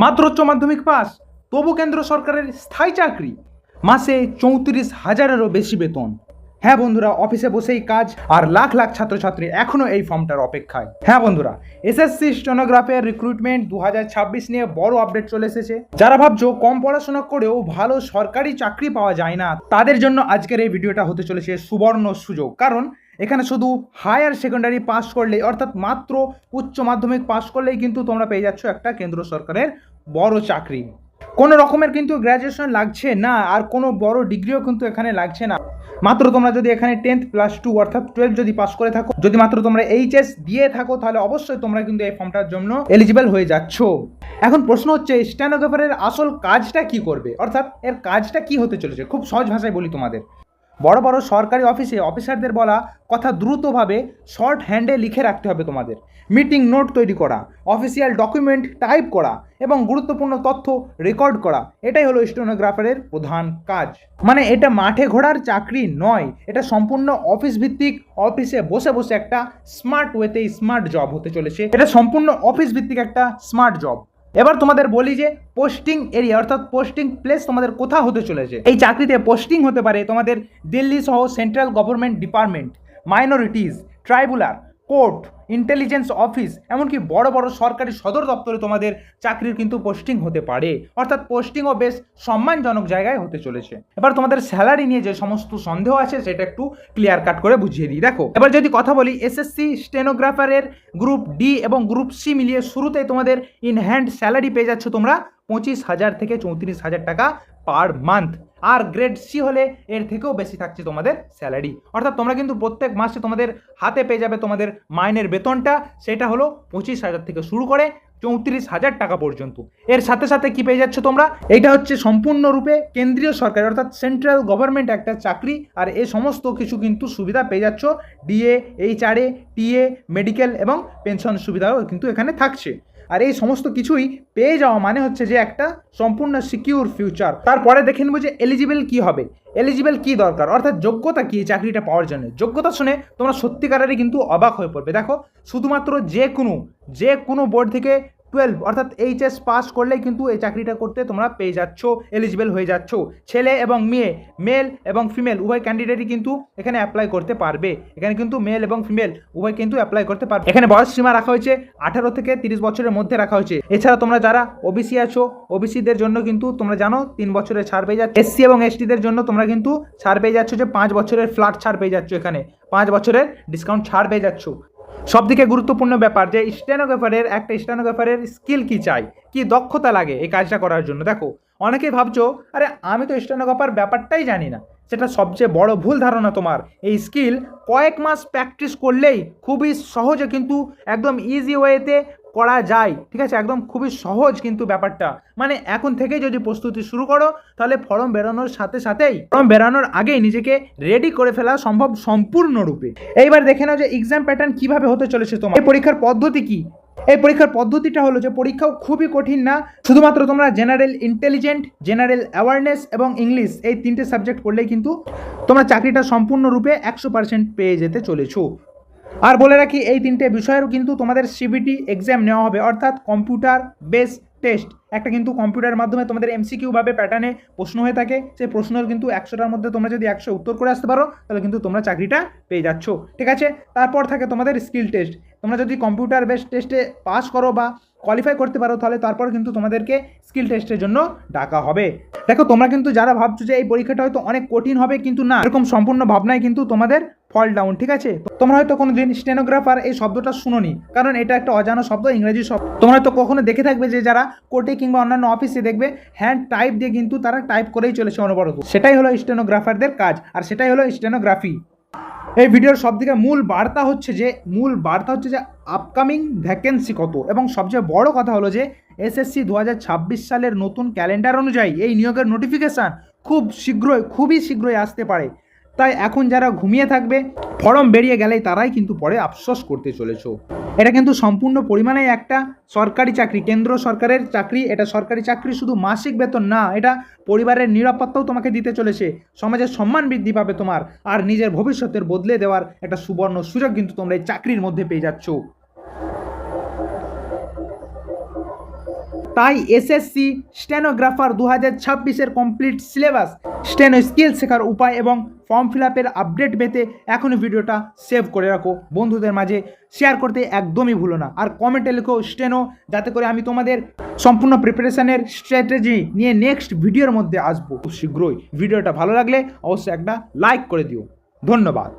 মাত্র উচ্চ মাধ্যমিক পাস, তবু কেন্দ্র সরকারের স্থায়ী চাকরি, মাসে 34,000-এরও বেশি বেতন। হ্যাঁ বন্ধুরা, অফিসে বসেই কাজ, আর লাখ লাখ ছাত্রছাত্রী এখনও এই ফর্মটার অপেক্ষায়। হ্যাঁ বন্ধুরা, এসএসসি স্টেনোগ্রাফার রিক্রুটমেন্ট 2026 নিয়ে বড় আপডেট চলে এসেছে। যারা ভাবছো কম পড়াশোনা করেও ভালো সরকারি চাকরি পাওয়া যায় না, তাদের জন্য আজকের এই ভিডিওটা হতে চলেছে সুবর্ণ সুযোগ। কারণ এখানে শুধু হায়ার সেকেন্ডারি পাস করলেই, অর্থাৎ মাত্র উচ্চ মাধ্যমিক পাস করলেই কিন্তু তোমরা পেয়ে যাচ্ছ একটা কেন্দ্র সরকারের বড় চাকরি। কোনো রকমের কিন্তু গ্র্যাজুয়েশন লাগছে না, আর কোনো বড় ডিগ্রিও কিন্তু এখানে লাগছে না। মাত্র তোমরা যদি এখানে 10th + 2 অর্থাৎ 12 যদি পাস করে থাকো, যদি মাত্র তোমরা এইচএস দিয়ে থাকো, তাহলে অবশ্যই তোমরা কিন্তু এই ফর্মটার জন্য এলিজিবল হয়ে যাচ্ছ। এখন প্রশ্ন হচ্ছে, স্টেনোগ্রাফারের আসল কাজটা কি করবে, অর্থাৎ এর কাজটা কি হতে চলেছে। খুব সহজ ভাষায় বলি তোমাদের, বড় বড় সরকারি অফিসে অফিসারদের বলা কথা দ্রুতভাবে শর্ট হ্যান্ডে লিখে রাখতে হবে তোমাদের, মিটিং নোট তৈরি করা, অফিসিয়াল ডকুমেন্ট টাইপ করা এবং গুরুত্বপূর্ণ তথ্য রেকর্ড করা, এটাই হলো স্টেনোগ্রাফারের প্রধান কাজ। মানে এটা মাঠে ঘোড়ার চাকরি নয়, এটা সম্পূর্ণ অফিস ভিত্তিক, অফিসে বসে বসে একটা স্মার্ট ওয়েতে স্মার্ট জব হতে চলেছে। এটা সম্পূর্ণ অফিস ভিত্তিক একটা স্মার্ট জব। এবার তোমাদের বলি যে পোস্টিং এরিয়া অর্থাৎ পোস্টিং প্লেস তোমাদের কোথা হতে চলেছে। এই চাকরিতে পোস্টিং হতে পারে তোমাদের দিল্লি সহ central government department, minorities, tribunal, court, intelligence office, এমনকি বড় বড় সরকারি সদর দপ্তরে তোমাদের চাকরির কিন্তু পোস্টিং হতে পারে। অর্থাৎ পোস্টিংও বেশ সম্মানজনক জায়গায় হতে চলেছে। এবার তোমাদের স্যালারি নিয়ে যে সমস্ত সন্দেহ আছে সেটা একটু ক্লিয়ার কাট করে বুঝিয়ে দিই। দেখো, এবার যদি কথা বলি, এসএসসি স্টেনোগ্রাফারের গ্রুপ ডি এবং গ্রুপ সি মিলিয়ে শুরুতেই তোমাদের ইন হ্যান্ড স্যালারি পেয়ে যাচ্ছ তোমরা 25,000 থেকে 34,000 টাকা পার মান্থ। আর গ্রেড সি হলে এর থেকেও বেশি থাকছে তোমাদের স্যালারি। অর্থাৎ তোমরা কিন্তু প্রত্যেক মাসে তোমাদের হাতে পেয়ে যাবে তোমাদের মাইনের বেতনটা, সেটা হলো 25,000 থেকে শুরু করে 34,000 টাকা পর্যন্ত। এর সাথে সাথে কি পেয়ে যাচ্ছ তোমরা, এইটা হচ্ছে সম্পূর্ণরূপে কেন্দ্রীয় সরকার অর্থাৎ সেন্ট্রাল গভর্নমেন্ট একটা চাকরি। আর এই সমস্ত কিছু কিন্তু সুবিধা পেয়ে যাচ্ছ, ডিএ, এইচআরএ, টিএ, মেডিকেল এবং পেনশন সুবিধাও কিন্তু এখানে থাকছে। আর এই সমস্ত কিছুই পেয়ে যাওয়া মানে হচ্ছে যে একটা সম্পূর্ণ সিকিউর ফিউচার। তারপরে দেখে নেবো যে এলিজিবল কি হবে, এলিজিবল কি দরকার, অর্থাৎ যোগ্যতা কি এই চাকরিটা পাওয়ার জন্য। যোগ্যতা শুনে তোমরা সত্যিকারেরই কিন্তু অবাক হয়ে পড়বে। দেখো, শুধুমাত্র যে কোনো বোর্ড থেকে 12 অর্থাৎ এইচএস পাস করলেই কিন্তু এই চাকরিটা করতে তোমরা পেয়ে যাচ্ছ, এলিজিবল হয়ে যাচ্ছ। ছেলে এবং মেয়ে, মেল এবং ফিমেল উভয় ক্যান্ডিডেটই কিন্তু এখানে অ্যাপ্লাই করতে পারবে। এখানে কিন্তু মেল এবং ফিমেল উভয় কিন্তু অ্যাপ্লাই করতে পারবে। এখানে বয়স সীমা রাখা হয়েছে 18 থেকে 30 বছরের মধ্যে রাখা হয়েছে। এছাড়া তোমরা যারা ওবিসি আছো, ওবিসিদের জন্য কিন্তু তোমরা জানো 3 বছরের ছাড় পেয়ে যাচ্ছ। এসসি এবং এসটিদের জন্য তোমরা কিন্তু ছাড় পেয়ে যাচ্ছ যে 5 বছরের ফ্ল্যাট ছাড় পেয়ে যাচ্ছ, এখানে 5 বছরের ডিসকাউন্ট ছাড় পেয়ে যাচ্ছ। সবথেকে গুরুত্বপূর্ণ ব্যাপার যে স্টেনোগ্রাফারের স্কিল কি চাই, কি দক্ষতা লাগে এই কাজটা করার জন্য। দেখো, অনেকেই ভাবছো আরে আমি তো স্টেনোগ্রাফার ব্যাপারটাই জানি না, সেটা সবচেয়ে বড় ভুল ধারণা তোমার। এই স্কিল কয়েক মাস প্র্যাকটিস করলেই খুবই সহজে কিন্তু একদম ইজি ওয়েতে করা যায়। ঠিক আছে, একদম খুবই সহজ কিন্তু ব্যাপারটা। মানে এখন থেকেই যদি প্রস্তুতি শুরু করো, তাহলে ফর্ম বেরোনোর সাথে সাথেই, ফর্ম বেরোনোর আগেই নিজেকে রেডি করে ফেলা সম্ভব সম্পূর্ণরূপে। এইবার দেখে নাও যে এক্সাম প্যাটার্ন কিভাবে হতে চলেছে তোমার। এই পরীক্ষার পদ্ধতি কি? এই পরীক্ষার পদ্ধতিটা হলো যে পরীক্ষাও খুবই কঠিন না, শুধুমাত্র তোমরা জেনারেল ইন্টেলিজেন্ট, জেনারেল অ্যাওয়ারনেস এবং ইংলিশ এই 3টে সাবজেক্ট পড়লেই কিন্তু তোমরা চাকরিটা সম্পূর্ণরূপে 100% পেয়ে যেতে চলেছো। আর বলে রাখি, এই 3টে বিষয়েরও কিন্তু তোমাদের সিবিটি এক্সাম নেওয়া হবে, অর্থাৎ কম্পিউটার বেস টেস্ট। একটা কিন্তু কম্পিউটারের মাধ্যমে তোমাদের এমসিকিউ ভাবে প্যাটার্নে প্রশ্ন হয়ে থাকে, সেই প্রশ্নের কিন্তু 100টার মধ্যে তোমরা যদি 100 উত্তর করে আসতে পারো, তাহলে কিন্তু তোমরা চাকরিটা পেয়ে যাচ্ছ। ঠিক আছে, তারপর থাকে তোমাদের স্কিল টেস্ট। তোমরা যদি কম্পিউটার বেস টেস্টে পাস করো বা কোয়ালিফাই করতে পারো, তাহলে তারপর কিন্তু তোমাদেরকে স্কিল টেস্টের জন্য ডাকা হবে। দেখো, তোমরা কিন্তু যারা ভাবছো যে এই পরীক্ষাটা হয়তো অনেক কঠিন হবে, কিন্তু না, এরকম সম্পূর্ণ ভাবনায় কিন্তু তোমাদের ফল ডাউন। ঠিক আছে, তোমরা হয়তো কোনোদিন স্টেনোগ্রাফার এই শব্দটা শুনোনি, কারণ এটা একটা অজানা শব্দ, ইংরেজি শব্দ। তোমরা হয়তো কখনো দেখে থাকবে যে যারা কোর্টে কিংবা অন্যান্য অফিসে দেখবে হ্যান্ড টাইপ দিয়ে কিন্তু তারা টাইপ করেই চলেছে অনবরত। সেটাই হলো স্টেনোগ্রাফারদের কাজ, আর সেটাই হলো স্টেনোগ্রাফি। এই ভিডিওর সবথেকে মূল বার্তা হচ্ছে যে আপকামিং ভ্যাকেন্সি কত, এবং সবচেয়ে বড় কথা হলো যে এসএসসি 2026 সালের নতুন ক্যালেন্ডার অনুযায়ী এই নিয়োগের নোটিফিকেশান খুবই শীঘ্রই আসতে পারে। তাই এখন যারা ঘুমিয়ে থাকবে, ফর্ম বেরিয়ে গেলেই তারাই কিন্তু পরে আফসোস করতে চলেছো। এটা কিন্তু সম্পূর্ণ পরিমাণে একটা সরকারি চাকরি, কেন্দ্র সরকারের চাকরি। এটা সরকারি চাকরি, শুধু মাসিক বেতন না, এটা পরিবারের নিরাপত্তাও তোমাকে দিতে চলেছে, সমাজের সম্মান বৃদ্ধি পাবে তোমার, আর নিজের ভবিষ্যতের বদলে দেওয়ার একটা সুবর্ণ সুযোগ কিন্তু তোমরা এই চাকরির মধ্যে পেয়ে যাচ্ছ। তাই এসএসসি স্টেনোগ্রাফার 2026-এর কমপ্লিট সিলেবাস, স্টেনো স্কিল শেখার উপায় এবং ফর্ম ফিল আপের আপডেট পেতে এখনই ভিডিওটা সেভ করে রাখো, বন্ধুদের মাঝে শেয়ার করতে একদমই ভুলো না। আর কমেন্টে লিখো স্টেনো, যাতে করে আমি তোমাদের সম্পূর্ণ প্রিপারেশনের স্ট্র্যাটেজি নিয়ে নেক্সট ভিডিওর মধ্যে আসবো খুব শীঘ্রই। ভিডিওটা ভালো লাগলে অবশ্যই একটা লাইক করে দিও। ধন্যবাদ।